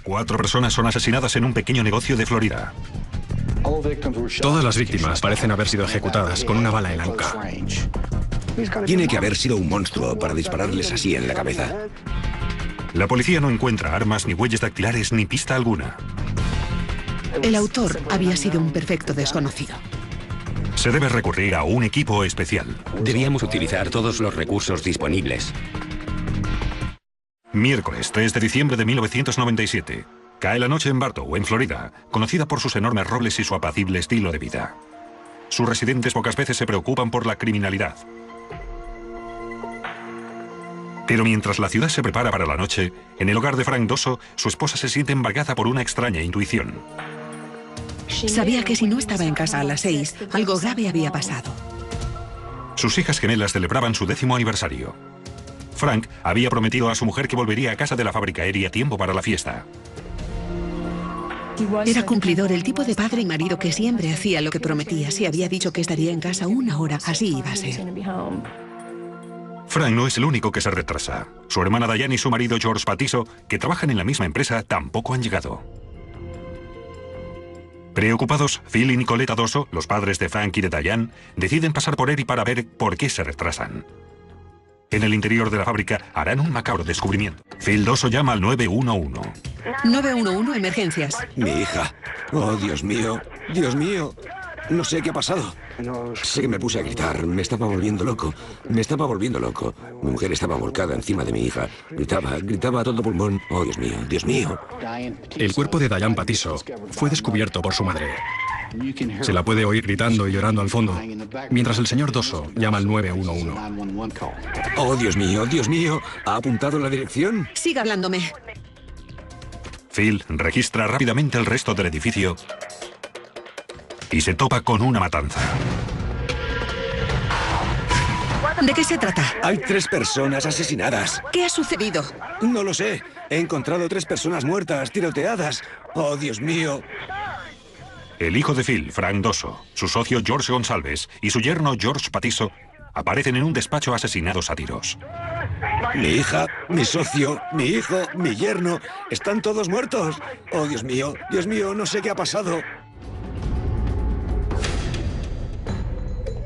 4 personas son asesinadas en un pequeño negocio de Florida. Todas las víctimas parecen haber sido ejecutadas con una bala en la nuca. Tiene que haber sido un monstruo para dispararles así en la cabeza. La policía no encuentra armas, ni huellas dactilares, ni pista alguna. El autor había sido un perfecto desconocido. Se debe recurrir a un equipo especial. Debíamos utilizar todos los recursos disponibles. Miércoles 3 de diciembre de 1997. Cae la noche en Bartow, en Florida, conocida por sus enormes robles y su apacible estilo de vida. Sus residentes pocas veces se preocupan por la criminalidad. Pero mientras la ciudad se prepara para la noche, en el hogar de Frank Dosso, su esposa se siente embargada por una extraña intuición. Sabía que si no estaba en casa a las 6, algo grave había pasado. Sus hijas gemelas celebraban su 10º aniversario. Frank había prometido a su mujer que volvería a casa de la fábrica Erie a tiempo para la fiesta. Era cumplidor, el tipo de padre y marido que siempre hacía lo que prometía. Si había dicho que estaría en casa 1 hora, así iba a ser. Frank no es el único que se retrasa. Su hermana Diane y su marido George Patiso, que trabajan en la misma empresa, tampoco han llegado. Preocupados, Phil y Nicoletta Dosso, los padres de Frank y de Diane, deciden pasar por Erie para ver por qué se retrasan. En el interior de la fábrica harán un macabro descubrimiento. Phil Dosso llama al 911. 911, emergencias. Mi hija. Oh, Dios mío. Dios mío. No sé qué ha pasado. Sé que me puse a gritar. Me estaba volviendo loco. Me estaba volviendo loco. Mi mujer estaba volcada encima de mi hija. Gritaba a todo pulmón. Oh, Dios mío. Dios mío. El cuerpo de Diane Patiso fue descubierto por su madre. Se la puede oír gritando y llorando al fondo, mientras el señor Dosso llama al 911. Oh, Dios mío. Dios mío. ¿Ha apuntado la dirección? Siga hablándome. Phil registra rápidamente el resto del edificio y se topa con una matanza. ¿De qué se trata? Hay 3 personas asesinadas. ¿Qué ha sucedido? No lo sé. He encontrado 3 personas muertas, tiroteadas. Oh, Dios mío. El hijo de Phil, Frank Dosso, su socio George Gonsalves y su yerno George Patiso aparecen en un despacho asesinados a tiros. Mi hija, mi socio, mi hijo, mi yerno, están todos muertos. Oh, Dios mío, no sé qué ha pasado.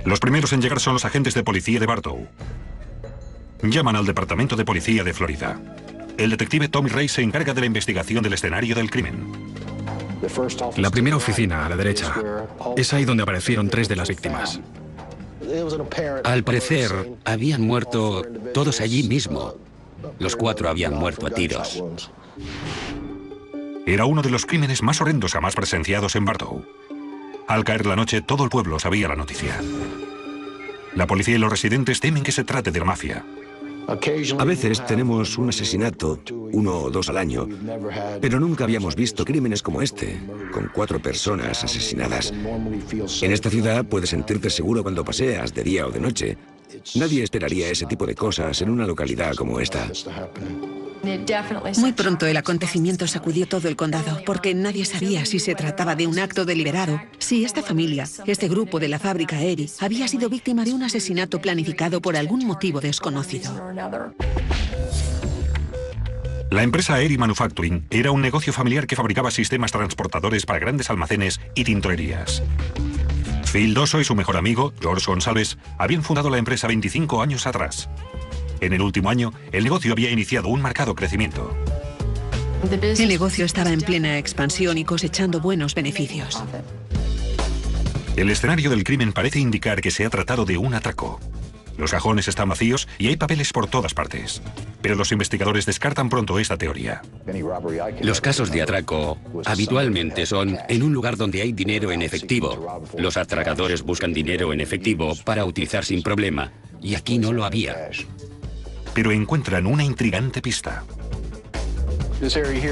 Los primeros en llegar son los agentes de policía de Bartow. Llaman al Departamento de Policía de Florida. El detective Tommy Ray se encarga de la investigación del escenario del crimen. La primera oficina, a la derecha, es ahí donde aparecieron 3 de las víctimas. Al parecer, habían muerto todos allí mismo. Los 4 habían muerto a tiros. Era uno de los crímenes más horrendos jamás presenciados en Bartow. Al caer la noche, todo el pueblo sabía la noticia. La policía y los residentes temen que se trate de la mafia. A veces tenemos un asesinato, 1 o 2 al año, pero nunca habíamos visto crímenes como este, con 4 personas asesinadas. En esta ciudad puedes sentirte seguro cuando paseas, de día o de noche. Nadie esperaría ese tipo de cosas en una localidad como esta. Muy pronto el acontecimiento sacudió todo el condado, porque nadie sabía si se trataba de un acto deliberado, si esta familia, este grupo de la fábrica Erie, había sido víctima de un asesinato planificado por algún motivo desconocido. La empresa Erie Manufacturing era un negocio familiar que fabricaba sistemas transportadores para grandes almacenes y tintorerías. Phil Dosso y su mejor amigo, George Gonsalves, habían fundado la empresa 25 años atrás. En el último año, el negocio había iniciado un marcado crecimiento. El negocio estaba en plena expansión y cosechando buenos beneficios. El escenario del crimen parece indicar que se ha tratado de un atraco. Los cajones están vacíos y hay papeles por todas partes. Pero los investigadores descartan pronto esta teoría. Los casos de atraco habitualmente son en un lugar donde hay dinero en efectivo. Los atracadores buscan dinero en efectivo para utilizar sin problema, y aquí no lo había. Pero encuentran una intrigante pista.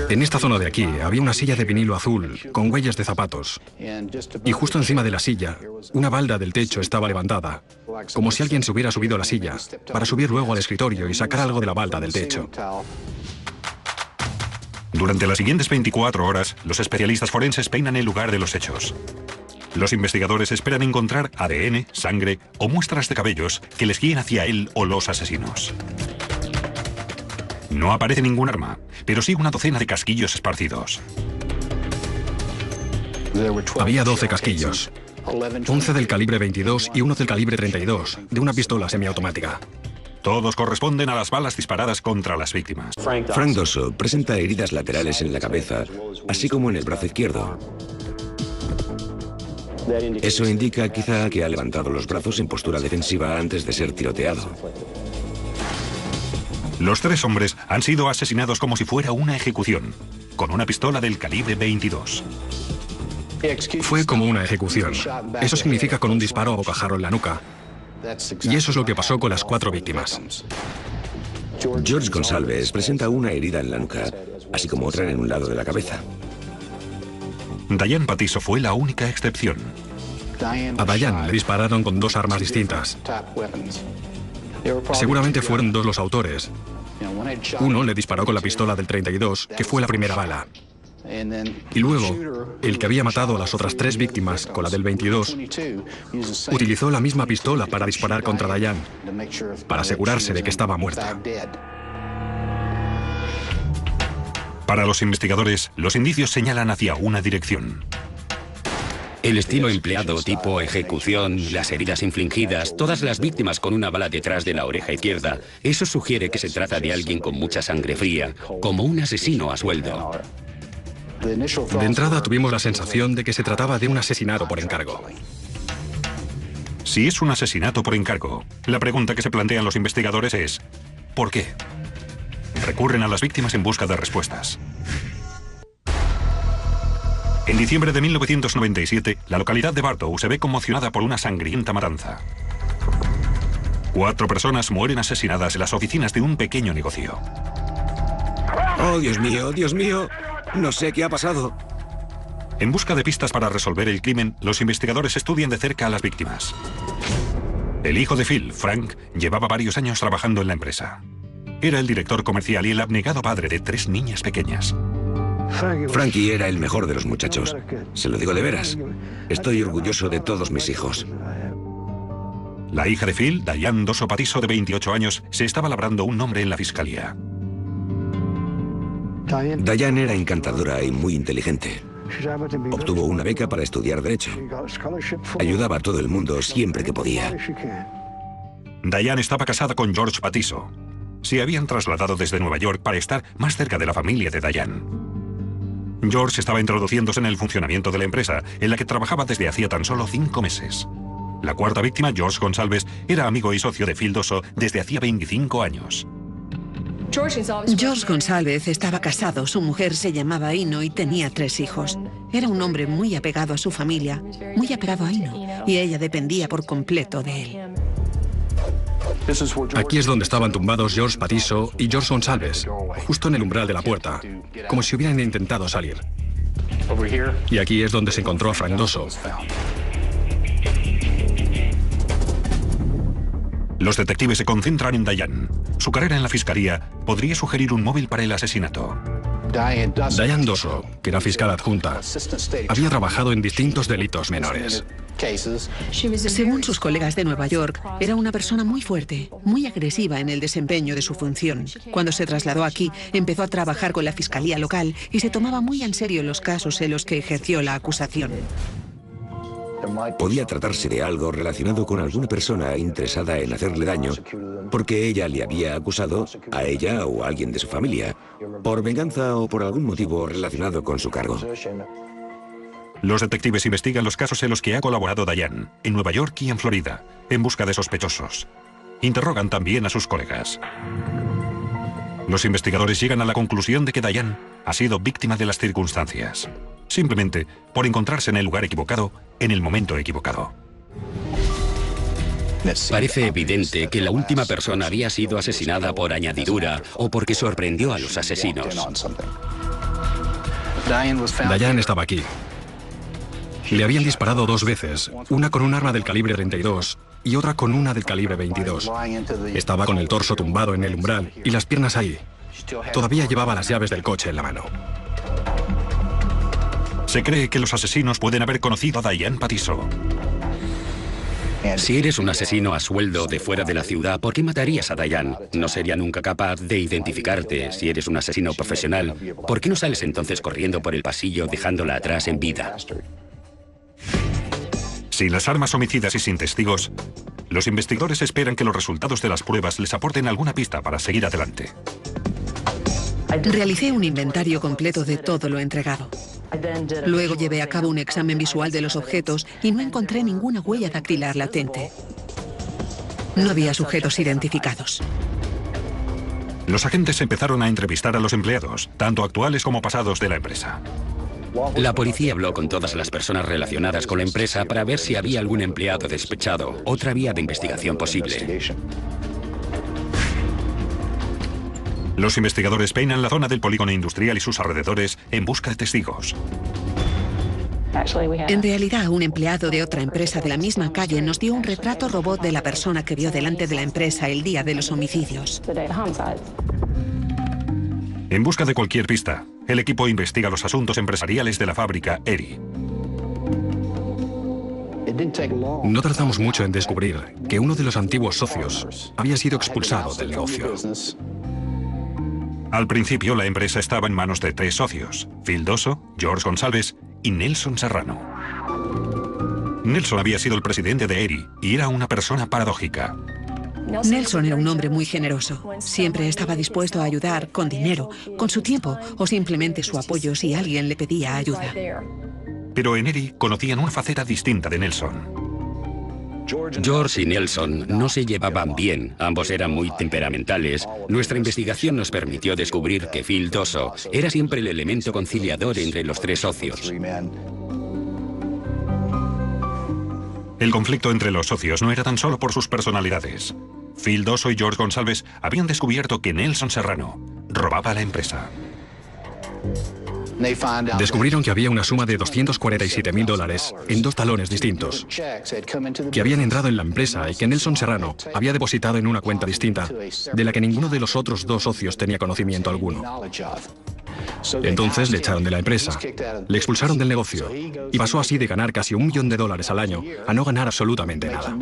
En esta zona de aquí había una silla de vinilo azul con huellas de zapatos. Y justo encima de la silla, una balda del techo estaba levantada, como si alguien se hubiera subido a la silla para subir luego al escritorio y sacar algo de la balda del techo. Durante las siguientes 24 horas, los especialistas forenses peinan el lugar de los hechos. Los investigadores esperan encontrar ADN, sangre o muestras de cabellos que les guíen hacia él o los asesinos. No aparece ningún arma, pero sí una docena de casquillos esparcidos. Había 12 casquillos, 11 del calibre 22 y uno del calibre 32, de una pistola semiautomática. Todos corresponden a las balas disparadas contra las víctimas. Frank Dosso presenta heridas laterales en la cabeza, así como en el brazo izquierdo. Eso indica quizá que ha levantado los brazos en postura defensiva antes de ser tiroteado. Los 3 hombres han sido asesinados como si fuera una ejecución, con una pistola del calibre 22. Fue como una ejecución. Eso significa con un disparo a bocajarro en la nuca. Y eso es lo que pasó con las 4 víctimas. George Gonsalves presenta una herida en la nuca, así como otra en un lado de la cabeza. Diane Patiso fue la única excepción. A Diane le dispararon con 2 armas distintas. Seguramente fueron 2 los autores. Uno le disparó con la pistola del 32, que fue la primera bala. Y luego, el que había matado a las otras 3 víctimas con la del 22, utilizó la misma pistola para disparar contra Diane, para asegurarse de que estaba muerta. Para los investigadores, los indicios señalan hacia una dirección. El estilo empleado, tipo ejecución, las heridas infligidas, todas las víctimas con una bala detrás de la oreja izquierda, eso sugiere que se trata de alguien con mucha sangre fría, como un asesino a sueldo. De entrada tuvimos la sensación de que se trataba de un asesinato por encargo. Si es un asesinato por encargo, la pregunta que se plantean los investigadores es ¿por qué? Recurren a las víctimas en busca de respuestas. En diciembre de 1997, la localidad de Bartow se ve conmocionada por una sangrienta matanza. 4 personas mueren asesinadas en las oficinas de un pequeño negocio. ¡Oh, Dios mío! No sé qué ha pasado. En busca de pistas para resolver el crimen, los investigadores estudian de cerca a las víctimas. El hijo de Phil, Frank, llevaba varios años trabajando en la empresa. Era el director comercial y el abnegado padre de 3 niñas pequeñas. Frankie era el mejor de los muchachos. Se lo digo de veras. Estoy orgulloso de todos mis hijos. La hija de Phil, Diane Dosso Patiso, de 28 años, se estaba labrando un nombre en la fiscalía. Diane era encantadora y muy inteligente. Obtuvo una beca para estudiar Derecho. Ayudaba a todo el mundo siempre que podía. Diane estaba casada con George Patiso. Se habían trasladado desde Nueva York para estar más cerca de la familia de Diane. George estaba introduciéndose en el funcionamiento de la empresa, en la que trabajaba desde hacía tan solo 5 meses. La 4ª víctima, George Gonsalves, era amigo y socio de Phil Dosso desde hacía 25 años. George Gonsalves estaba casado, su mujer se llamaba Ino y tenía 3 hijos. Era un hombre muy apegado a su familia, muy apegado a Ino, y ella dependía por completo de él. Aquí es donde estaban tumbados George Patiso y George Gonsalves, justo en el umbral de la puerta, como si hubieran intentado salir. Y aquí es donde se encontró a Frank Dosso. Los detectives se concentran en Diane. Su carrera en la fiscalía podría sugerir un móvil para el asesinato. Diane Dosso, que era fiscal adjunta, había trabajado en distintos delitos menores. Según sus colegas de Nueva York, era una persona muy fuerte, muy agresiva en el desempeño de su función. Cuando se trasladó aquí, empezó a trabajar con la fiscalía local y se tomaba muy en serio los casos en los que ejerció la acusación. Podía tratarse de algo relacionado con alguna persona interesada en hacerle daño, porque ella le había acusado a ella o a alguien de su familia, por venganza o por algún motivo relacionado con su cargo. Los detectives investigan los casos en los que ha colaborado Diane, en Nueva York y en Florida, en busca de sospechosos. Interrogan también a sus colegas. Los investigadores llegan a la conclusión de que Diane ha sido víctima de las circunstancias, simplemente por encontrarse en el lugar equivocado, en el momento equivocado. Parece evidente que la última persona había sido asesinada por añadidura o porque sorprendió a los asesinos. Diane estaba aquí. Le habían disparado 2 veces, una con un arma del calibre 32 y otra con una del calibre 22. Estaba con el torso tumbado en el umbral y las piernas ahí. Todavía llevaba las llaves del coche en la mano. Se cree que los asesinos pueden haber conocido a Diane Patiso. Si eres un asesino a sueldo de fuera de la ciudad, ¿por qué matarías a Diane? No sería nunca capaz de identificarte. Si eres un asesino profesional, ¿por qué no sales entonces corriendo por el pasillo dejándola atrás en vida? Sin las armas homicidas y sin testigos, los investigadores esperan que los resultados de las pruebas les aporten alguna pista para seguir adelante. Realicé un inventario completo de todo lo entregado. Luego llevé a cabo un examen visual de los objetos y no encontré ninguna huella dactilar latente. No había sujetos identificados. Los agentes empezaron a entrevistar a los empleados, tanto actuales como pasados de la empresa. La policía habló con todas las personas relacionadas con la empresa para ver si había algún empleado despechado, otra vía de investigación posible. Los investigadores peinan la zona del polígono industrial y sus alrededores en busca de testigos. En realidad, un empleado de otra empresa de la misma calle nos dio un retrato robot de la persona que vio delante de la empresa el día de los homicidios. En busca de cualquier pista, el equipo investiga los asuntos empresariales de la fábrica Eri. No tardamos mucho en descubrir que uno de los antiguos socios había sido expulsado del negocio. Al principio, la empresa estaba en manos de 3 socios: Phil Dosso, George Gonsalves y Nelson Serrano. Nelson había sido el presidente de Eri y era una persona paradójica. Nelson era un hombre muy generoso. Siempre estaba dispuesto a ayudar con dinero, con su tiempo o simplemente su apoyo si alguien le pedía ayuda. Pero en Eri conocían una faceta distinta de Nelson. George y Nelson no se llevaban bien, ambos eran muy temperamentales. Nuestra investigación nos permitió descubrir que Phil Dosso era siempre el elemento conciliador entre los 3 socios. El conflicto entre los socios no era tan solo por sus personalidades. Phil Dosso y George Gonsalves habían descubierto que Nelson Serrano robaba la empresa. Descubrieron que había una suma de $247.000 en 2 talones distintos, que habían entrado en la empresa y que Nelson Serrano había depositado en una cuenta distinta, de la que ninguno de los otros 2 socios tenía conocimiento alguno. Entonces le echaron de la empresa, le expulsaron del negocio y pasó así de ganar casi $1 millón al año a no ganar absolutamente nada.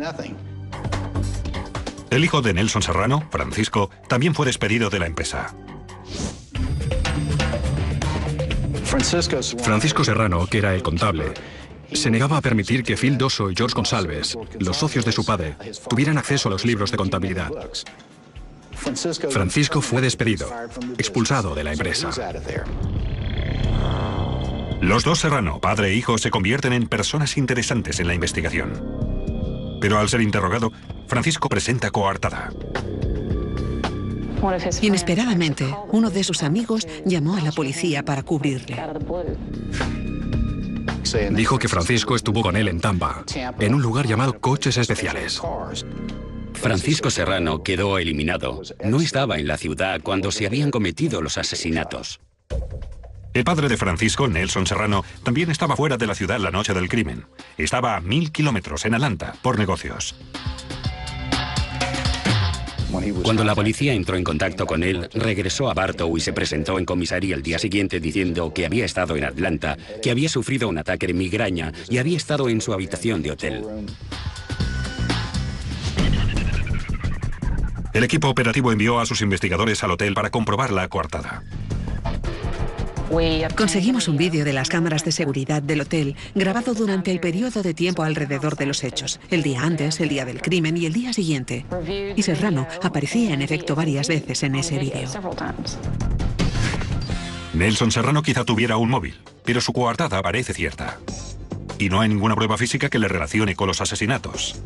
El hijo de Nelson Serrano, Francisco, también fue despedido de la empresa. Francisco Serrano, que era el contable, se negaba a permitir que Phil Dosso y George Gonsalves, los socios de su padre, tuvieran acceso a los libros de contabilidad. Francisco fue despedido, expulsado de la empresa. Los 2 Serrano, padre e hijo, se convierten en personas interesantes en la investigación. Pero al ser interrogado, Francisco presenta coartada. Inesperadamente, uno de sus amigos llamó a la policía para cubrirle. Dijo que Francisco estuvo con él en Tampa, en un lugar llamado Coches Especiales. Francisco Serrano quedó eliminado. No estaba en la ciudad cuando se habían cometido los asesinatos. El padre de Francisco, Nelson Serrano, también estaba fuera de la ciudad la noche del crimen. Estaba a 1000 kilómetros en Atlanta por negocios. Cuando la policía entró en contacto con él, regresó a Bartow y se presentó en comisaría el día siguiente diciendo que había estado en Atlanta, que había sufrido un ataque de migraña y había estado en su habitación de hotel. El equipo operativo envió a sus investigadores al hotel para comprobar la coartada. Conseguimos un vídeo de las cámaras de seguridad del hotel grabado durante el periodo de tiempo alrededor de los hechos, el día antes, el día del crimen y el día siguiente. Y Serrano aparecía en efecto varias veces en ese vídeo. Nelson Serrano quizá tuviera un móvil, pero su coartada parece cierta. Y no hay ninguna prueba física que le relacione con los asesinatos.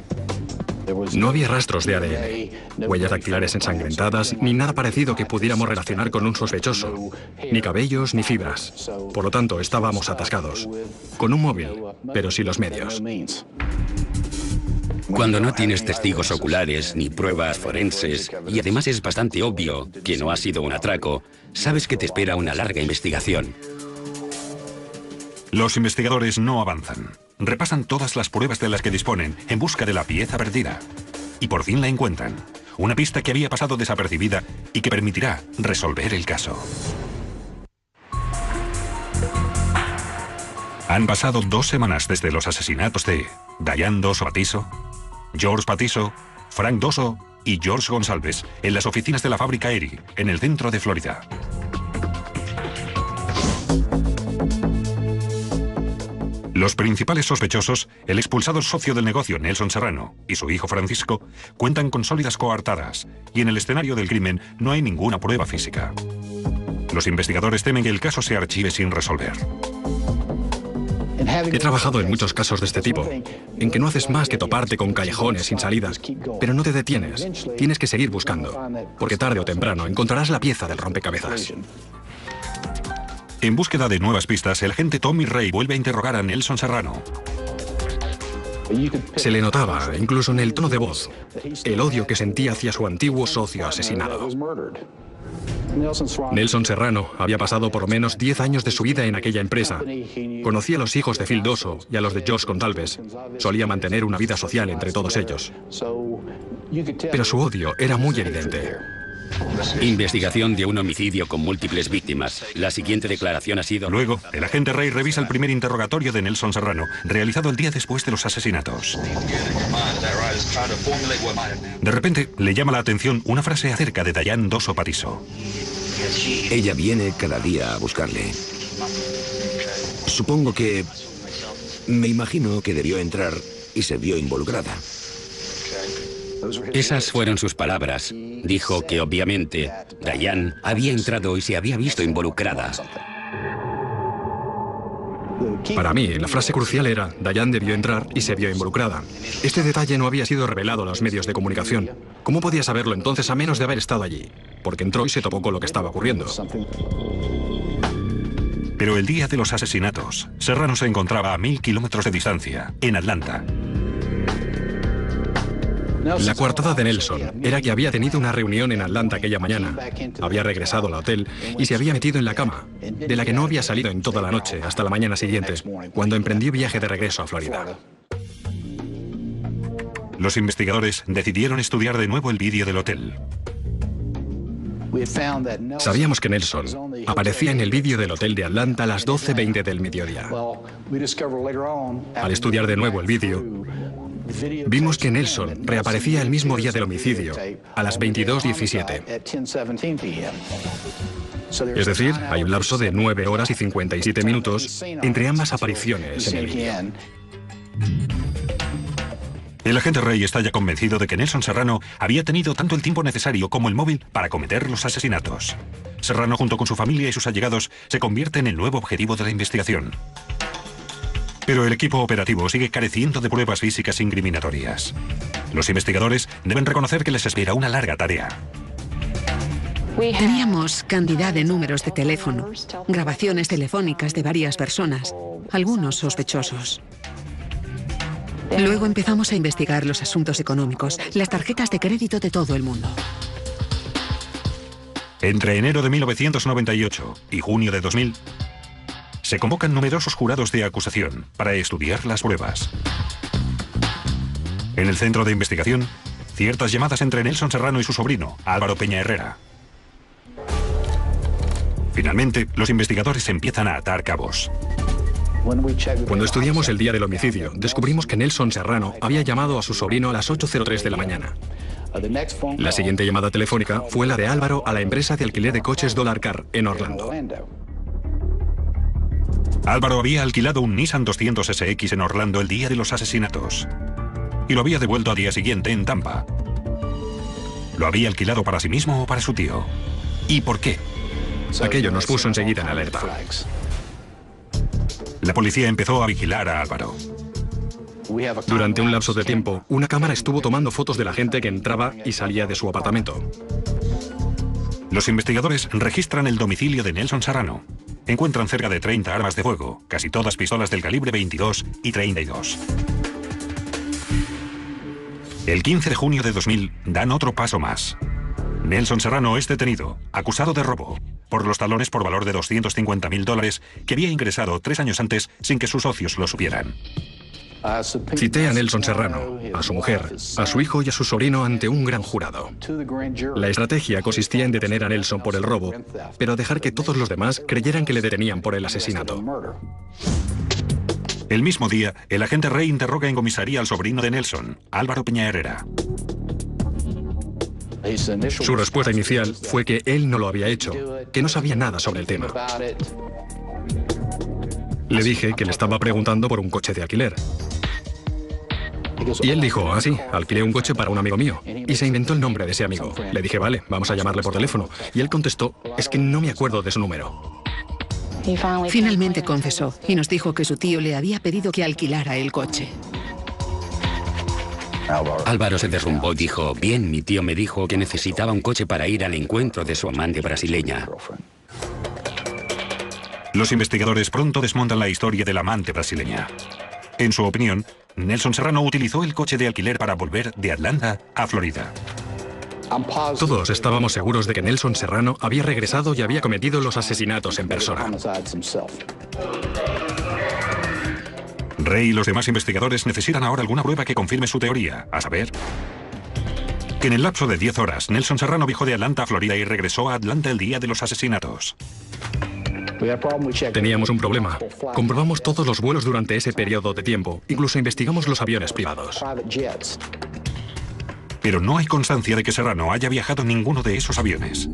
No había rastros de ADN, huellas dactilares ensangrentadas, ni nada parecido que pudiéramos relacionar con un sospechoso, ni cabellos ni fibras. Por lo tanto, estábamos atascados, con un móvil, pero sin los medios. Cuando no tienes testigos oculares ni pruebas forenses, y además es bastante obvio que no ha sido un atraco, sabes que te espera una larga investigación. Los investigadores no avanzan. Repasan todas las pruebas de las que disponen en busca de la pieza perdida. Y por fin la encuentran. Una pista que había pasado desapercibida y que permitirá resolver el caso. Han pasado 2 semanas desde los asesinatos de Diane Dosso Batiso, George Patiso, Frank Doso y George Gonsalves, en las oficinas de la fábrica Erie, en el centro de Florida. Los principales sospechosos, el expulsado socio del negocio Nelson Serrano y su hijo Francisco, cuentan con sólidas coartadas, y en el escenario del crimen no hay ninguna prueba física. Los investigadores temen que el caso se archive sin resolver. He trabajado en muchos casos de este tipo, en que no haces más que toparte con callejones sin salidas, pero no te detienes. Tienes que seguir buscando, porque tarde o temprano encontrarás la pieza del rompecabezas. En búsqueda de nuevas pistas, el agente Tommy Ray vuelve a interrogar a Nelson Serrano. Se le notaba, incluso en el tono de voz, el odio que sentía hacia su antiguo socio asesinado. Nelson Serrano había pasado por lo menos 10 años de su vida en aquella empresa. Conocía a los hijos de Phil Doso y a los de George Gonsalves. Solía mantener una vida social entre todos ellos. Pero su odio era muy evidente. Investigación de un homicidio con múltiples víctimas. La siguiente declaración ha sido... Luego, el agente Ray revisa el primer interrogatorio de Nelson Serrano, realizado el día después de los asesinatos. De repente, le llama la atención una frase acerca de Diane Doso Patiso. Ella viene cada día a buscarle. Supongo que... Me imagino que debió entrar y se vio involucrada. Esas fueron sus palabras. Dijo que obviamente Diane había entrado y se había visto involucrada. Para mí, la frase crucial era: Diane debió entrar y se vio involucrada. Este detalle no había sido revelado a los medios de comunicación. ¿Cómo podía saberlo entonces a menos de haber estado allí? Porque entró y se topó con lo que estaba ocurriendo. Pero el día de los asesinatos, Serrano se encontraba a 1000 kilómetros de distancia, en Atlanta. La coartada de Nelson era que había tenido una reunión en Atlanta aquella mañana. Había regresado al hotel y se había metido en la cama, de la que no había salido en toda la noche hasta la mañana siguiente, cuando emprendió viaje de regreso a Florida. Los investigadores decidieron estudiar de nuevo el vídeo del hotel. Sabíamos que Nelson aparecía en el vídeo del hotel de Atlanta a las 12:20 del mediodía. Al estudiar de nuevo el vídeo, vimos que Nelson reaparecía el mismo día del homicidio, a las 22:17. Es decir, hay un lapso de 9 horas y 57 minutos entre ambas apariciones en el vídeo. El agente Ray está ya convencido de que Nelson Serrano había tenido tanto el tiempo necesario como el móvil para cometer los asesinatos. Serrano, junto con su familia y sus allegados, se convierte en el nuevo objetivo de la investigación. Pero el equipo operativo sigue careciendo de pruebas físicas incriminatorias. Los investigadores deben reconocer que les espera una larga tarea. Teníamos cantidad de números de teléfono, grabaciones telefónicas de varias personas, algunos sospechosos. Luego empezamos a investigar los asuntos económicos, las tarjetas de crédito de todo el mundo. Entre enero de 1998 y junio de 2000, se convocan numerosos jurados de acusación para estudiar las pruebas. En el centro de investigación, ciertas llamadas entre Nelson Serrano y su sobrino, Álvaro Peña Herrera. Finalmente, los investigadores empiezan a atar cabos. Cuando estudiamos el día del homicidio, descubrimos que Nelson Serrano había llamado a su sobrino a las 8:03 de la mañana. La siguiente llamada telefónica fue la de Álvaro a la empresa de alquiler de coches Dollar Car en Orlando. Álvaro había alquilado un Nissan 200 SX en Orlando el día de los asesinatos y lo había devuelto al día siguiente en Tampa. ¿Lo había alquilado para sí mismo o para su tío? ¿Y por qué? Aquello nos puso enseguida en alerta. La policía empezó a vigilar a Álvaro. Durante un lapso de tiempo, una cámara estuvo tomando fotos de la gente que entraba y salía de su apartamento. Los investigadores registran el domicilio de Nelson Serrano. Encuentran cerca de 30 armas de fuego, casi todas pistolas del calibre 22 y 32. El 15 de junio de 2000 dan otro paso más. Nelson Serrano es detenido, acusado de robo, por los talones por valor de $250.000 que había ingresado 3 años antes sin que sus socios lo supieran. Cité a Nelson Serrano, a su mujer, a su hijo y a su sobrino ante un gran jurado. La estrategia consistía en detener a Nelson por el robo, pero dejar que todos los demás creyeran que le detenían por el asesinato. El mismo día, el agente Ray interroga en comisaría al sobrino de Nelson, Álvaro Peña Herrera. Su respuesta inicial fue que él no lo había hecho, que no sabía nada sobre el tema. Le dije que le estaba preguntando por un coche de alquiler. Y él dijo, ah, sí, alquilé un coche para un amigo mío. Y se inventó el nombre de ese amigo. Le dije, vale, vamos a llamarle por teléfono. Y él contestó, es que no me acuerdo de su número. Finalmente confesó y nos dijo que su tío le había pedido que alquilara el coche. Álvaro se derrumbó y dijo, bien, mi tío me dijo que necesitaba un coche para ir al encuentro de su amante brasileña. Los investigadores pronto desmontan la historia de la amante brasileña. En su opinión, Nelson Serrano utilizó el coche de alquiler para volver de Atlanta a Florida. Todos estábamos seguros de que Nelson Serrano había regresado y había cometido los asesinatos en persona. Ray y los demás investigadores necesitan ahora alguna prueba que confirme su teoría, a saber, que en el lapso de 10 horas, Nelson Serrano viajó de Atlanta a Florida y regresó a Atlanta el día de los asesinatos. Teníamos un problema. Comprobamos todos los vuelos durante ese periodo de tiempo. Incluso investigamos los aviones privados. Pero no hay constancia de que Serrano haya viajado en ninguno de esos aviones.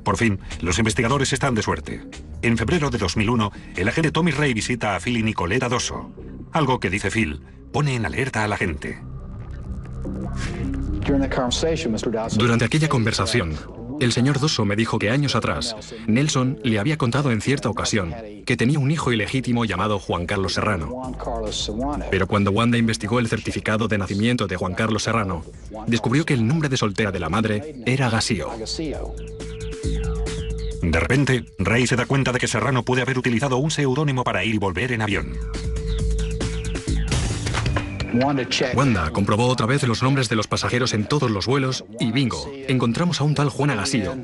Por fin, los investigadores están de suerte. En febrero de 2001, el agente Tommy Ray visita a Phil y Nicoletta Dosso. Algo que dice Phil pone en alerta a la gente. Durante aquella conversación, el señor Dosso me dijo que años atrás, Nelson le había contado en cierta ocasión que tenía un hijo ilegítimo llamado Juan Carlos Serrano. Pero cuando Wanda investigó el certificado de nacimiento de Juan Carlos Serrano, descubrió que el nombre de soltera de la madre era Gasío. De repente, Ray se da cuenta de que Serrano puede haber utilizado un seudónimo para ir y volver en avión. Wanda comprobó otra vez los nombres de los pasajeros en todos los vuelos y bingo, encontramos a un tal Juan Agasío,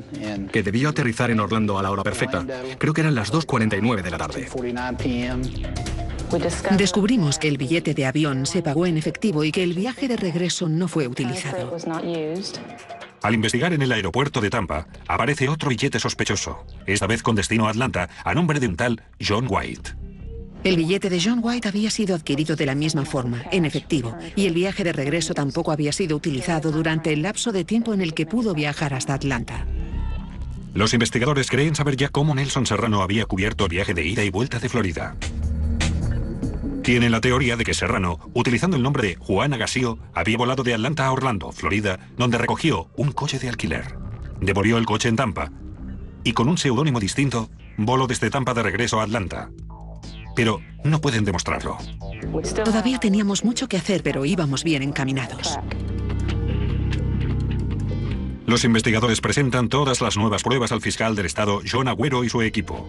que debió aterrizar en Orlando a la hora perfecta. Creo que eran las 2:49 de la tarde. Descubrimos que el billete de avión se pagó en efectivo y que el viaje de regreso no fue utilizado. Al investigar en el aeropuerto de Tampa, aparece otro billete sospechoso, esta vez con destino a Atlanta, a nombre de un tal John White. El billete de John White había sido adquirido de la misma forma, en efectivo, y el viaje de regreso tampoco había sido utilizado durante el lapso de tiempo en el que pudo viajar hasta Atlanta. Los investigadores creen saber ya cómo Nelson Serrano había cubierto el viaje de ida y vuelta de Florida. Tienen la teoría de que Serrano, utilizando el nombre de Juan Agasío, había volado de Atlanta a Orlando, Florida, donde recogió un coche de alquiler. Devolvió el coche en Tampa y con un seudónimo distinto, voló desde Tampa de regreso a Atlanta. Pero no pueden demostrarlo. Todavía teníamos mucho que hacer, pero íbamos bien encaminados. Los investigadores presentan todas las nuevas pruebas al fiscal del estado, John Agüero, y su equipo.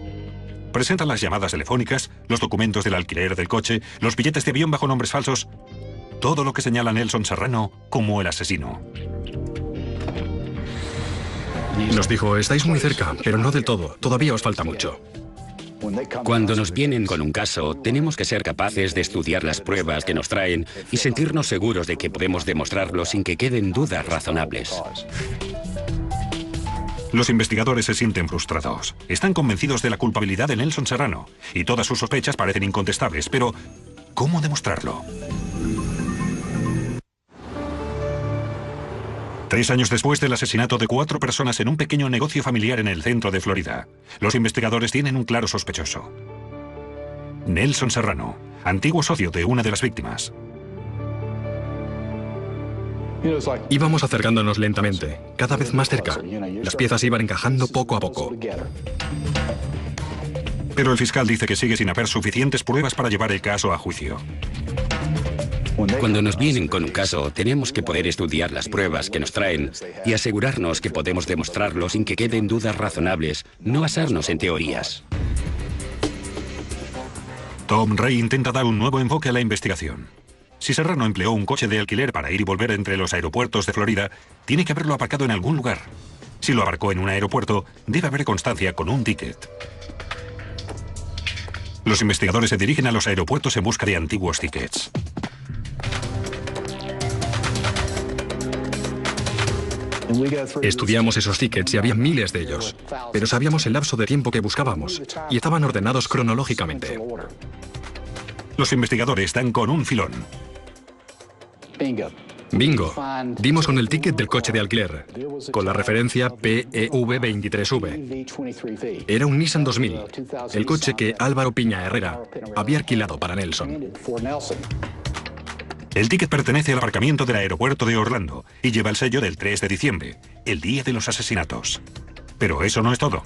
Presentan las llamadas telefónicas, los documentos del alquiler del coche, los billetes de avión bajo nombres falsos, todo lo que señala a Nelson Serrano como el asesino. Nos dijo, estáis muy cerca, pero no del todo, todavía os falta mucho. Cuando nos vienen con un caso, tenemos que ser capaces de estudiar las pruebas que nos traen y sentirnos seguros de que podemos demostrarlo sin que queden dudas razonables. Los investigadores se sienten frustrados. Están convencidos de la culpabilidad de Nelson Serrano y todas sus sospechas parecen incontestables, pero ¿cómo demostrarlo? 3 años después del asesinato de 4 personas en un pequeño negocio familiar en el centro de Florida, los investigadores tienen un claro sospechoso. Nelson Serrano, antiguo socio de una de las víctimas. Íbamos acercándonos lentamente, cada vez más cerca. Las piezas iban encajando poco a poco. Pero el fiscal dice que sigue sin haber suficientes pruebas para llevar el caso a juicio. Cuando nos vienen con un caso, tenemos que poder estudiar las pruebas que nos traen y asegurarnos que podemos demostrarlo sin que queden dudas razonables, no basarnos en teorías. Tom Ray intenta dar un nuevo enfoque a la investigación. Si Serrano empleó un coche de alquiler para ir y volver entre los aeropuertos de Florida, tiene que haberlo aparcado en algún lugar. Si lo aparcó en un aeropuerto, debe haber constancia con un ticket. Los investigadores se dirigen a los aeropuertos en busca de antiguos tickets. Estudiamos esos tickets y había miles de ellos, pero sabíamos el lapso de tiempo que buscábamos y estaban ordenados cronológicamente. Los investigadores dan con un filón. Bingo. Dimos con el ticket del coche de alquiler, con la referencia PEV23V. Era un Nissan 2000, el coche que Álvaro Piña Herrera había alquilado para Nelson. El ticket pertenece al aparcamiento del aeropuerto de Orlando y lleva el sello del 3 de diciembre, el día de los asesinatos. Pero eso no es todo.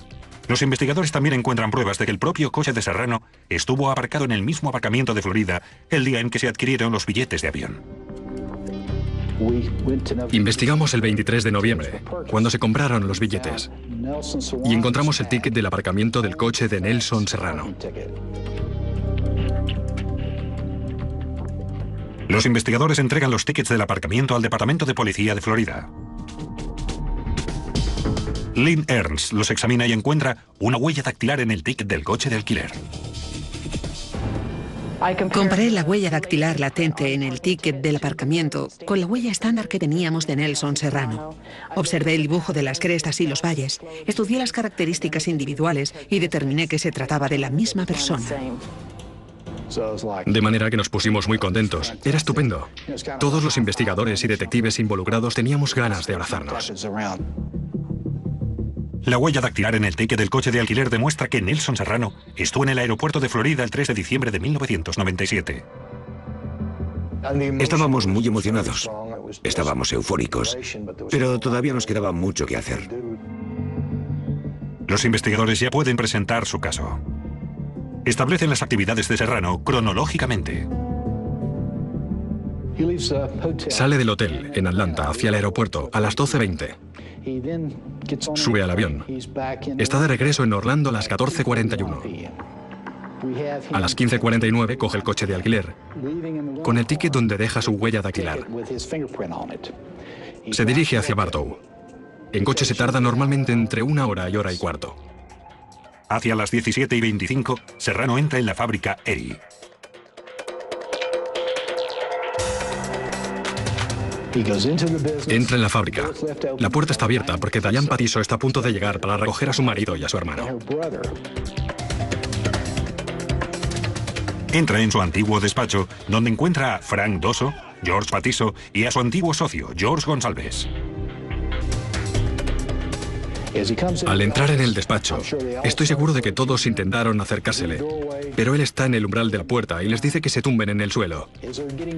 Los investigadores también encuentran pruebas de que el propio coche de Serrano estuvo aparcado en el mismo aparcamiento de Florida el día en que se adquirieron los billetes de avión. Investigamos el 23 de noviembre, cuando se compraron los billetes, y encontramos el ticket del aparcamiento del coche de Nelson Serrano. Los investigadores entregan los tickets del aparcamiento al Departamento de Policía de Florida. Lynn Ernst los examina y encuentra una huella dactilar en el ticket del coche de alquiler. Comparé la huella dactilar latente en el ticket del aparcamiento con la huella estándar que teníamos de Nelson Serrano. Observé el dibujo de las crestas y los valles, estudié las características individuales y determiné que se trataba de la misma persona. De manera que nos pusimos muy contentos. Era estupendo. Todos los investigadores y detectives involucrados teníamos ganas de abrazarnos. La huella dactilar en el ticket del coche de alquiler demuestra que Nelson Serrano estuvo en el aeropuerto de Florida el 3 de diciembre de 1997. Estábamos muy emocionados. Estábamos eufóricos. Pero todavía nos quedaba mucho que hacer. Los investigadores ya pueden presentar su caso. Establecen las actividades de Serrano cronológicamente. Sale del hotel en Atlanta hacia el aeropuerto a las 12:20. Sube al avión. Está de regreso en Orlando a las 14:41. A las 15:49 coge el coche de alquiler, con el ticket donde deja su huella dactilar. Se dirige hacia Bartow. En coche se tarda normalmente entre 1 hora y hora y cuarto. Hacia las 17:25, Serrano entra en la fábrica Eri. Entra en la fábrica. La puerta está abierta porque Diane Patiso está a punto de llegar para recoger a su marido y a su hermano. Entra en su antiguo despacho, donde encuentra a Frank Doso, George Patiso y a su antiguo socio, George Gonsalves. Al entrar en el despacho, estoy seguro de que todos intentaron acercársele, pero él está en el umbral de la puerta y les dice que se tumben en el suelo.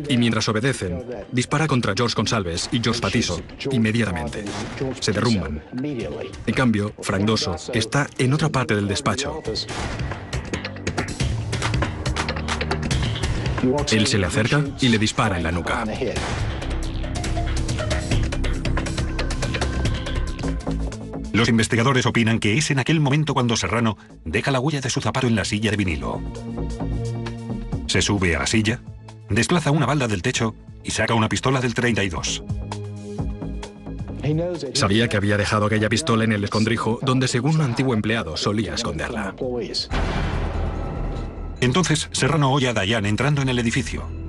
Y mientras obedecen, dispara contra George Gonsalves y George Patiso inmediatamente. Se derrumban. En cambio, Frank Doso está en otra parte del despacho. Él se le acerca y le dispara en la nuca. Los investigadores opinan que es en aquel momento cuando Serrano deja la huella de su zapato en la silla de vinilo. Se sube a la silla, desplaza una balda del techo y saca una pistola del 32. Sabía que había dejado aquella pistola en el escondrijo donde, según un antiguo empleado, solía esconderla. Entonces, Serrano oye a Diane entrando en el edificio.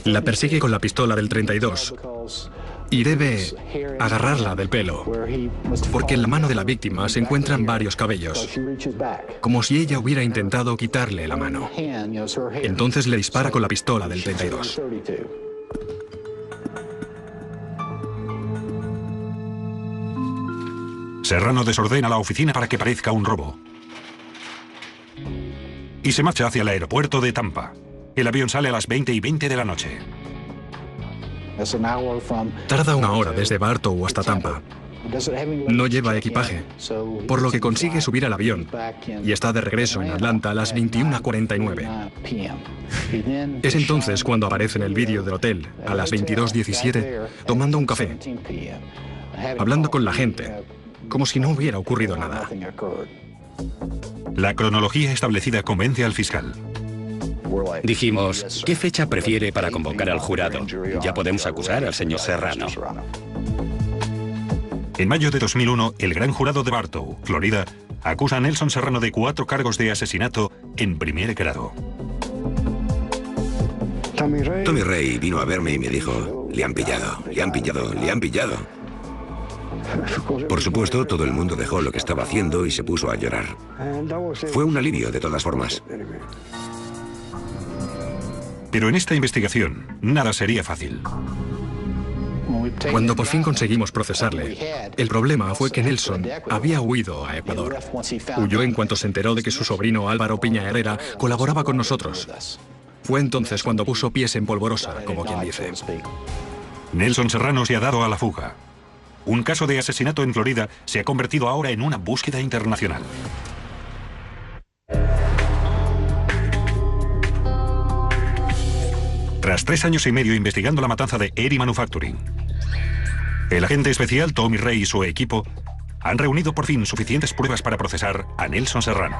La persigue con la pistola del 32 y debe agarrarla del pelo, porque en la mano de la víctima se encuentran varios cabellos, como si ella hubiera intentado quitarle la mano. Entonces le dispara con la pistola del 32. Serrano desordena la oficina para que parezca un robo y se marcha hacia el aeropuerto de Tampa. El avión sale a las 20:20 de la noche. Tarda 1 hora desde Bartow hasta Tampa. No lleva equipaje, por lo que consigue subir al avión y está de regreso en Atlanta a las 21:49. Es entonces cuando aparece en el vídeo del hotel, a las 22:17, tomando un café, hablando con la gente, como si no hubiera ocurrido nada. La cronología establecida convence al fiscal. Dijimos, ¿qué fecha prefiere para convocar al jurado? Ya podemos acusar al señor Serrano. En mayo de 2001, el gran jurado de Bartow, Florida, acusa a Nelson Serrano de 4 cargos de asesinato en primer grado. Tommy Ray vino a verme y me dijo, le han pillado, le han pillado, le han pillado. Por supuesto, todo el mundo dejó lo que estaba haciendo y se puso a llorar. Fue un alivio, de todas formas. Pero en esta investigación, nada sería fácil. Cuando por fin conseguimos procesarle, el problema fue que Nelson había huido a Ecuador. Huyó en cuanto se enteró de que su sobrino Álvaro Piña Herrera colaboraba con nosotros. Fue entonces cuando puso pies en polvorosa, como quien dice. Nelson Serrano se ha dado a la fuga. Un caso de asesinato en Florida se ha convertido ahora en una búsqueda internacional. Tras 3 años y medio investigando la matanza de Eri Manufacturing, el agente especial Tommy Ray y su equipo han reunido por fin suficientes pruebas para procesar a Nelson Serrano.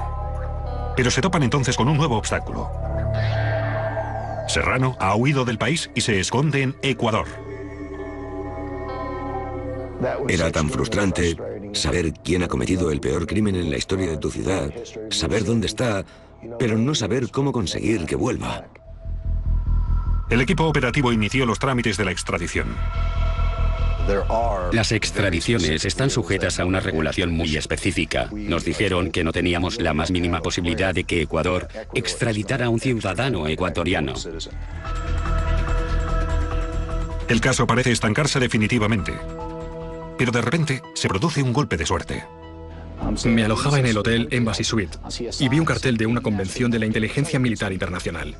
Pero se topan entonces con un nuevo obstáculo. Serrano ha huido del país y se esconde en Ecuador. Era tan frustrante saber quién ha cometido el peor crimen en la historia de tu ciudad, saber dónde está, pero no saber cómo conseguir que vuelva. El equipo operativo inició los trámites de la extradición. Las extradiciones están sujetas a una regulación muy específica. Nos dijeron que no teníamos la más mínima posibilidad de que Ecuador extraditara a un ciudadano ecuatoriano. El caso parece estancarse definitivamente. Pero de repente se produce un golpe de suerte. Me alojaba en el hotel Embassy Suite y vi un cartel de una convención de la inteligencia militar internacional.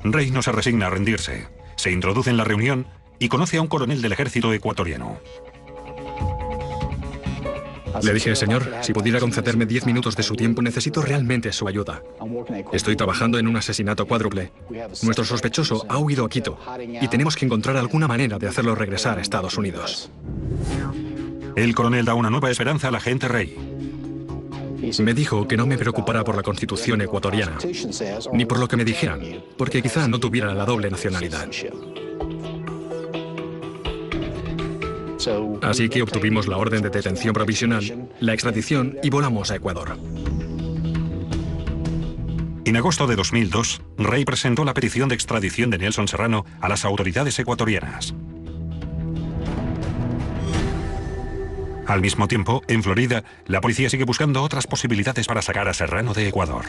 Rey no se resigna a rendirse. Se introduce en la reunión y conoce a un coronel del ejército ecuatoriano. Le dije, señor, si pudiera concederme 10 minutos de su tiempo, necesito realmente su ayuda. Estoy trabajando en un asesinato cuádruple. Nuestro sospechoso ha huido a Quito y tenemos que encontrar alguna manera de hacerlo regresar a Estados Unidos. El coronel da una nueva esperanza al agente Rey. Me dijo que no me preocupara por la Constitución ecuatoriana, ni por lo que me dijeran, porque quizá no tuviera la doble nacionalidad. Así que obtuvimos la orden de detención provisional, la extradición y volamos a Ecuador. En agosto de 2002, Rey presentó la petición de extradición de Nelson Serrano a las autoridades ecuatorianas. Al mismo tiempo, en Florida, la policía sigue buscando otras posibilidades para sacar a Serrano de Ecuador.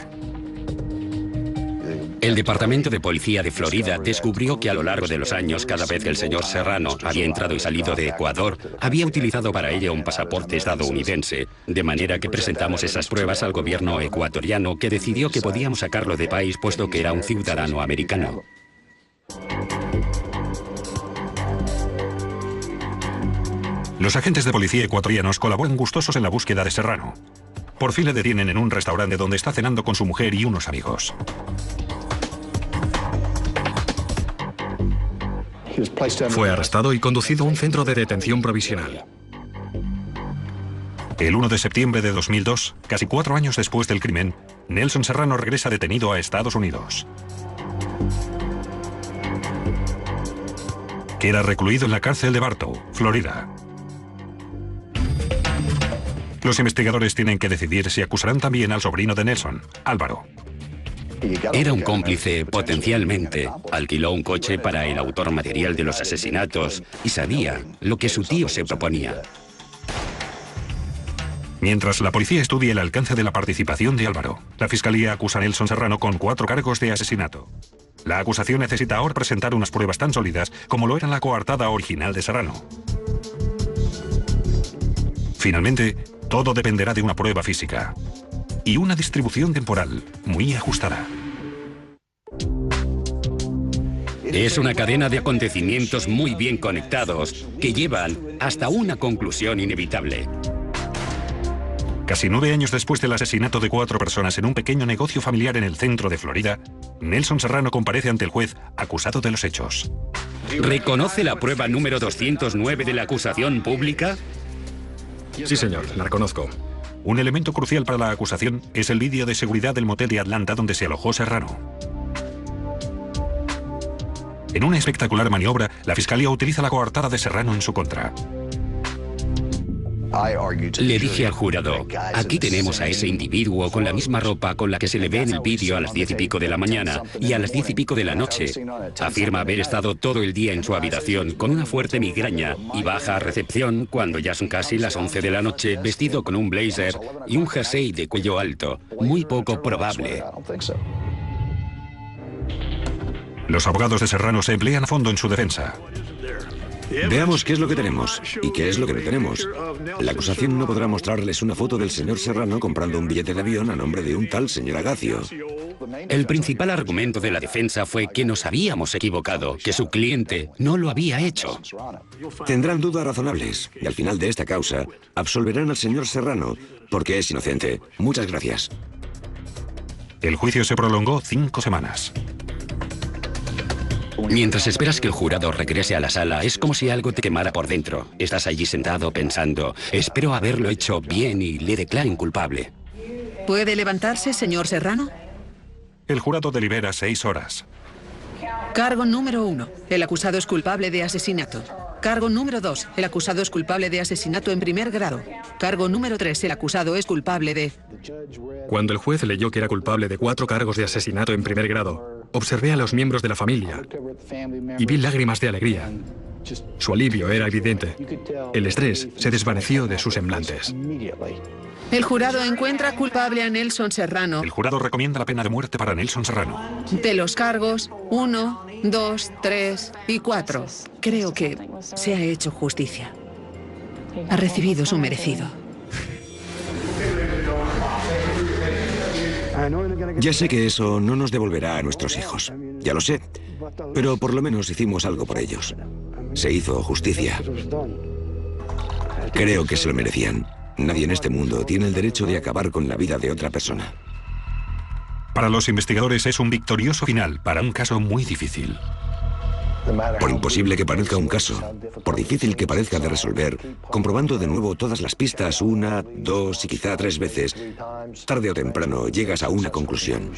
El Departamento de Policía de Florida descubrió que a lo largo de los años, cada vez que el señor Serrano había entrado y salido de Ecuador, había utilizado para ello un pasaporte estadounidense, de manera que presentamos esas pruebas al gobierno ecuatoriano, que decidió que podíamos sacarlo de país puesto que era un ciudadano americano. Los agentes de policía ecuatorianos colaboran gustosos en la búsqueda de Serrano. Por fin le detienen en un restaurante donde está cenando con su mujer y unos amigos. Fue arrestado y conducido a un centro de detención provisional. El 1 de septiembre de 2002, casi 4 años después del crimen, Nelson Serrano regresa detenido a Estados Unidos. Queda recluido en la cárcel de Bartow, Florida. Los investigadores tienen que decidir si acusarán también al sobrino de Nelson, Álvaro. Era un cómplice, potencialmente. Alquiló un coche para el autor material de los asesinatos y sabía lo que su tío se proponía. Mientras la policía estudia el alcance de la participación de Álvaro, la fiscalía acusa a Nelson Serrano con 4 cargos de asesinato. La acusación necesita ahora presentar unas pruebas tan sólidas como lo era la coartada original de Serrano. Finalmente, todo dependerá de una prueba física y una distribución temporal muy ajustada. Es una cadena de acontecimientos muy bien conectados que llevan hasta una conclusión inevitable. Casi 9 años después del asesinato de 4 personas en un pequeño negocio familiar en el centro de Florida, Nelson Serrano comparece ante el juez acusado de los hechos. ¿Reconoce la prueba número 209 de la acusación pública? Sí, señor, la reconozco. Un elemento crucial para la acusación es el vídeo de seguridad del motel de Atlanta donde se alojó Serrano. En una espectacular maniobra, la fiscalía utiliza la coartada de Serrano en su contra. Le dije al jurado, aquí tenemos a ese individuo con la misma ropa con la que se le ve en el vídeo a las 10 y pico de la mañana y a las 10 y pico de la noche. Afirma haber estado todo el día en su habitación con una fuerte migraña y baja a recepción cuando ya son casi las 11 de la noche vestido con un blazer y un jersey de cuello alto. Muy poco probable. Los abogados de Serrano se emplean a fondo en su defensa. Veamos qué es lo que tenemos y qué es lo que no tenemos. La acusación no podrá mostrarles una foto del señor Serrano comprando un billete de avión a nombre de un tal señor Agacio. El principal argumento de la defensa fue que nos habíamos equivocado, que su cliente no lo había hecho. Tendrán dudas razonables y al final de esta causa absolverán al señor Serrano porque es inocente. Muchas gracias. El juicio se prolongó 5 semanas. Mientras esperas que el jurado regrese a la sala, es como si algo te quemara por dentro. Estás allí sentado pensando, espero haberlo hecho bien y le declaren culpable. ¿Puede levantarse, señor Serrano? El jurado delibera 6 horas. Cargo número 1. El acusado es culpable de asesinato. Cargo número 2. El acusado es culpable de asesinato en primer grado. Cargo número 3. El acusado es culpable de... Cuando el juez leyó que era culpable de 4 cargos de asesinato en primer grado, observé a los miembros de la familia y vi lágrimas de alegría. Su alivio era evidente. El estrés se desvaneció de sus semblantes. El jurado encuentra culpable a Nelson Serrano El jurado recomienda la pena de muerte para Nelson Serrano. de los cargos 1, 2, 3 y 4. Creo que se ha hecho justicia. Ha recibido su merecido. Ya sé que eso no nos devolverá a nuestros hijos. Ya lo sé. Pero por lo menos hicimos algo por ellos. Se hizo justicia. Creo que se lo merecían. Nadie en este mundo tiene el derecho de acabar con la vida de otra persona. Para los investigadores es un victorioso final para un caso muy difícil. Por imposible que parezca un caso, por difícil que parezca de resolver, comprobando de nuevo todas las pistas 1, 2 y quizá 3 veces, tarde o temprano llegas a una conclusión.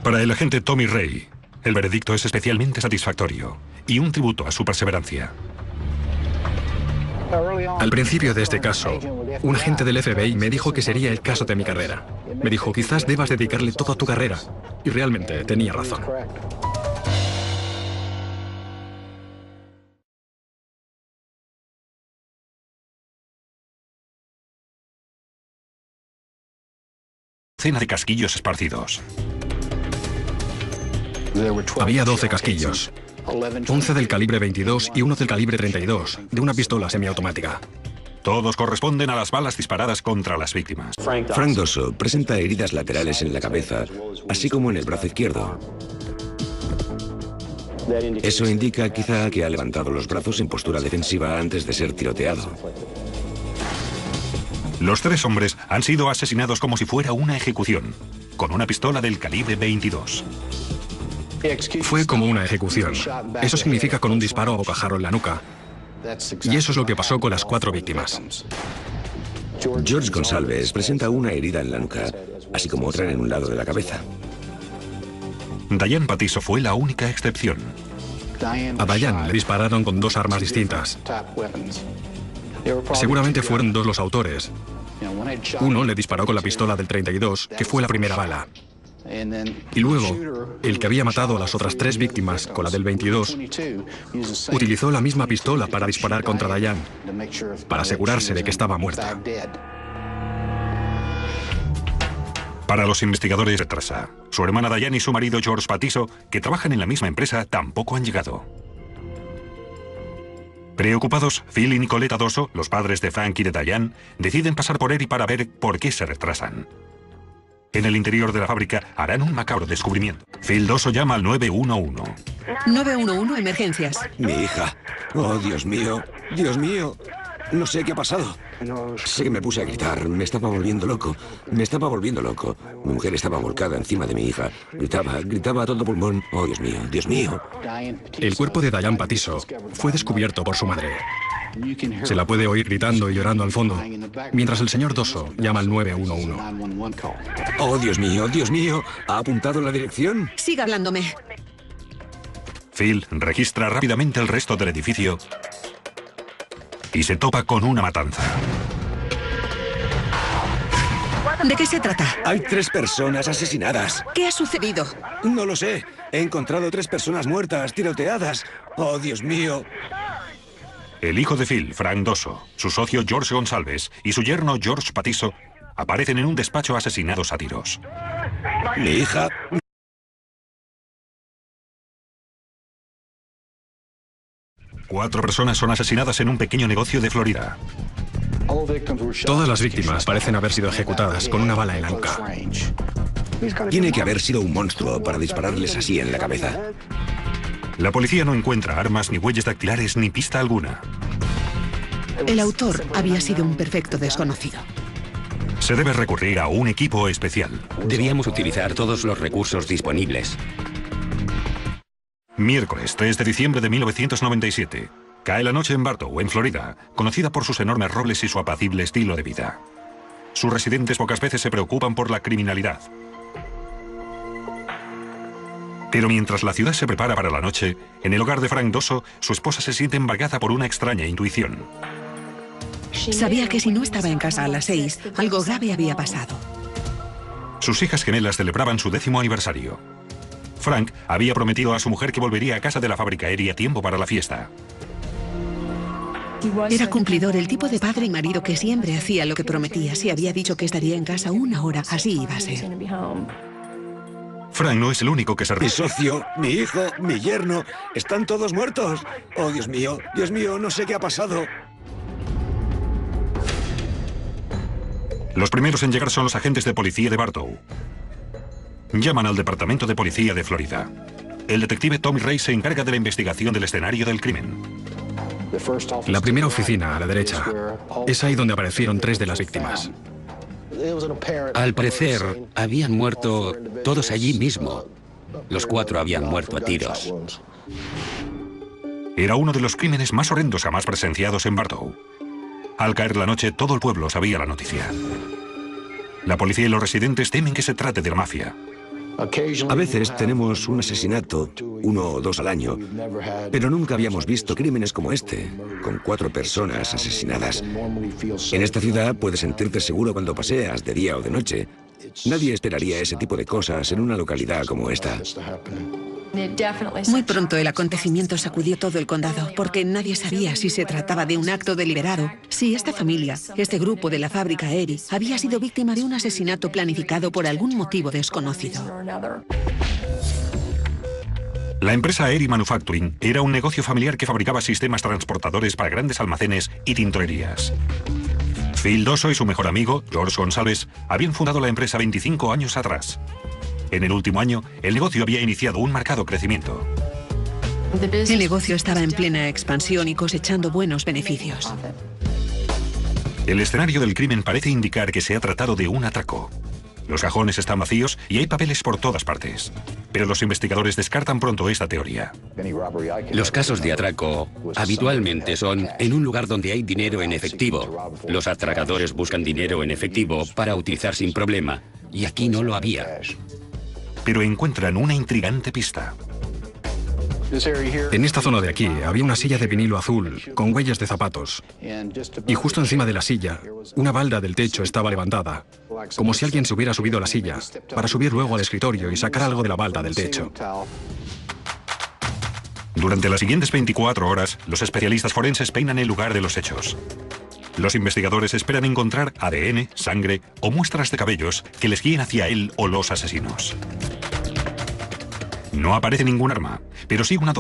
Para el agente Tommy Ray, el veredicto es especialmente satisfactorio y un tributo a su perseverancia. Al principio de este caso, un agente del FBI me dijo que sería el caso de mi carrera. Me dijo, quizás debas dedicarle toda tu carrera. Y realmente tenía razón. Cena de casquillos esparcidos. Había 12 casquillos. 11 del calibre 22 y uno del calibre 32, de una pistola semiautomática. Todos corresponden a las balas disparadas contra las víctimas. Frank Dosso presenta heridas laterales en la cabeza, así como en el brazo izquierdo. Eso indica quizá que ha levantado los brazos en postura defensiva antes de ser tiroteado. Los 3 hombres han sido asesinados como si fuera una ejecución, con una pistola del calibre 22. Fue como una ejecución. Eso significa con un disparo a bocajarro en la nuca. Y eso es lo que pasó con las 4 víctimas. George Gonsalves presenta una herida en la nuca, así como otra en un lado de la cabeza. Diane Patiso fue la única excepción. A Diane le dispararon con 2 armas distintas. Seguramente fueron 2 los autores. Uno le disparó con la pistola del 32, que fue la primera bala. Y luego, el que había matado a las otras 3 víctimas con la del 22, utilizó la misma pistola para disparar contra Diane, para asegurarse de que estaba muerta. Para los investigadores de Trasa, su hermana Diane y su marido George Patiso, que trabajan en la misma empresa, tampoco han llegado. Preocupados, Phil y Nicoletta Dosso, los padres de Frank y de Diane, deciden pasar por Erie para ver por qué se retrasan. En el interior de la fábrica harán un macabro descubrimiento. Phil Dosso llama al 911. 911, emergencias. Mi hija. Oh, Dios mío. Dios mío. No sé qué ha pasado. Sé que me puse a gritar. Me estaba volviendo loco. Me estaba volviendo loco. Mi mujer estaba volcada encima de mi hija. Gritaba a todo pulmón. Oh, Dios mío. Dios mío. El cuerpo de Diane Patiso fue descubierto por su madre. Se la puede oír gritando y llorando al fondo, mientras el señor Dosso llama al 911. Oh, Dios mío, Dios mío. ¿Ha apuntado la dirección? Siga hablándome. Phil registra rápidamente el resto del edificio y se topa con una matanza. ¿De qué se trata? Hay 3 personas asesinadas. ¿Qué ha sucedido? No lo sé. He encontrado 3 personas muertas, tiroteadas. Oh, Dios mío. El hijo de Phil, Frank Dosso, su socio George Gonsalves y su yerno George Patiso aparecen en un despacho asesinados a tiros. Mi hija... Cuatro personas son asesinadas en un pequeño negocio de Florida. Todas las víctimas parecen haber sido ejecutadas con una bala en la nuca. Tiene que haber sido un monstruo para dispararles así en la cabeza. La policía no encuentra armas, ni huellas dactilares, ni pista alguna. El autor había sido un perfecto desconocido. Se debe recurrir a un equipo especial. Debíamos utilizar todos los recursos disponibles. Miércoles 3 de diciembre de 1997. Cae la noche en Bartow, en Florida, conocida por sus enormes robles y su apacible estilo de vida. Sus residentes pocas veces se preocupan por la criminalidad. Pero mientras la ciudad se prepara para la noche, en el hogar de Frank Dosso, su esposa se siente embargada por una extraña intuición. Sabía que si no estaba en casa a las 6, algo grave había pasado. Sus hijas gemelas celebraban su 10º aniversario. Frank había prometido a su mujer que volvería a casa de la fábrica Erie a tiempo para la fiesta. Era cumplidor, el tipo de padre y marido que siempre hacía lo que prometía. Si había dicho que estaría en casa 1 hora, así iba a ser. Frank no es el único que se Mi socio, mi hijo, mi yerno, están todos muertos. Oh, Dios mío, no sé qué ha pasado. Los primeros en llegar son los agentes de policía de Bartow. Llaman al Departamento de Policía de Florida. El detective Tommy Ray se encarga de la investigación del escenario del crimen. La primera oficina, a la derecha. Es ahí donde aparecieron 3 de las víctimas. Al parecer, habían muerto todos allí mismo. Los 4 habían muerto a tiros. Era uno de los crímenes más horrendos jamás presenciados en Bartow. Al caer la noche, todo el pueblo sabía la noticia. La policía y los residentes temen que se trate de la mafia. A veces tenemos un asesinato, 1 o 2 al año, pero nunca habíamos visto crímenes como este, con 4 personas asesinadas. En esta ciudad puedes sentirte seguro cuando paseas, de día o de noche. Nadie esperaría ese tipo de cosas en una localidad como esta. Muy pronto el acontecimiento sacudió todo el condado, porque nadie sabía si se trataba de un acto deliberado, si esta familia, este grupo de la fábrica Erie, había sido víctima de un asesinato planificado por algún motivo desconocido. La empresa Erie Manufacturing era un negocio familiar que fabricaba sistemas transportadores para grandes almacenes y tintorerías. Phil Dosso y su mejor amigo, George Gonsalves, habían fundado la empresa 25 años atrás. En el último año, el negocio había iniciado un marcado crecimiento. El negocio estaba en plena expansión y cosechando buenos beneficios. El escenario del crimen parece indicar que se ha tratado de un atraco. Los cajones están vacíos y hay papeles por todas partes. Pero los investigadores descartan pronto esta teoría. Los casos de atraco habitualmente son en un lugar donde hay dinero en efectivo. Los atracadores buscan dinero en efectivo para utilizar sin problema, y aquí no lo había. Pero encuentran una intrigante pista. En esta zona de aquí había una silla de vinilo azul con huellas de zapatos. Y justo encima de la silla, una balda del techo estaba levantada, como si alguien se hubiera subido a la silla para subir luego al escritorio y sacar algo de la balda del techo. Durante las siguientes 24 horas, los especialistas forenses peinan el lugar de los hechos. Los investigadores esperan encontrar ADN, sangre o muestras de cabellos que les guíen hacia él o los asesinos. No aparece ningún arma, pero sí una